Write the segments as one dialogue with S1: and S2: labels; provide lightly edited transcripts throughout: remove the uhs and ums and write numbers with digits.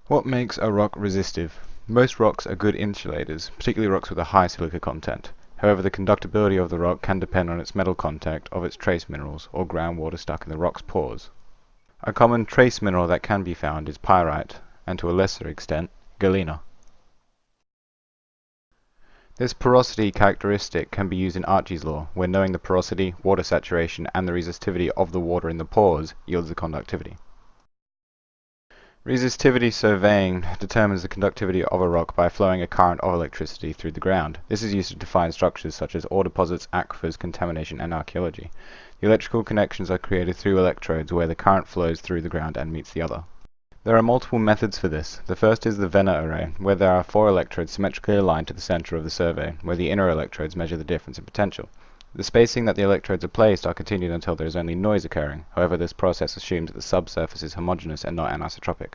S1: What makes a rock resistive? Most rocks are good insulators, particularly rocks with a high silica content. However, the conductibility of the rock can depend on its metal content of its trace minerals, or groundwater stuck in the rock's pores. A common trace mineral that can be found is pyrite, and to a lesser extent, galena. This porosity characteristic can be used in Archie's law, where knowing the porosity, water saturation, and the resistivity of the water in the pores yields the conductivity. Resistivity surveying determines the conductivity of a rock by flowing a current of electricity through the ground. This is used to define structures such as ore deposits, aquifers, contamination, and archaeology. The electrical connections are created through electrodes where the current flows through the ground and meets the other. There are multiple methods for this. The first is the Venner array, where there are 4 electrodes symmetrically aligned to the center of the survey, where the inner electrodes measure the difference in potential. The spacing that the electrodes are placed are continued until there is only noise occurring. However, this process assumes that the subsurface is homogeneous and not anisotropic.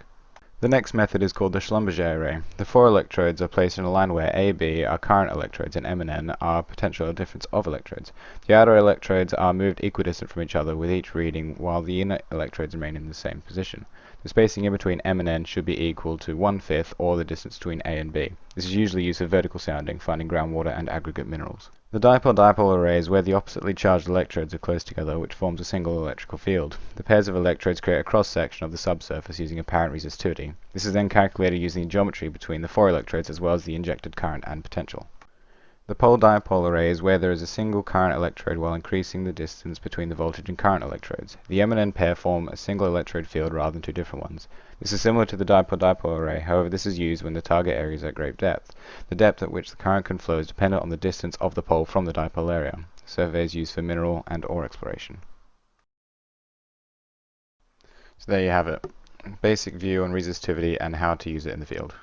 S1: The next method is called the Schlumberger array. The 4 electrodes are placed in a line where A, B are current electrodes and M and N are potential difference of electrodes. The outer electrodes are moved equidistant from each other with each reading, while the inner electrodes remain in the same position. The spacing in between M and N should be equal to 1/5 or the distance between A and B. This is usually used for vertical sounding, finding groundwater and aggregate minerals. The dipole-dipole array is where the oppositely charged electrodes are close together, which forms a single electrical field. The pairs of electrodes create a cross-section of the subsurface using apparent resistivity. This is then calculated using geometry between the 4 electrodes as well as the injected current and potential. The pole-dipole array is where there is a single current electrode while increasing the distance between the voltage and current electrodes. The M and N pair form a single electrode field rather than 2 different ones. This is similar to the dipole-dipole array, however this is used when the target area is at great depth. The depth at which the current can flow is dependent on the distance of the pole from the dipole area. The survey is used for mineral and ore exploration. So there you have it. Basic view on resistivity and how to use it in the field.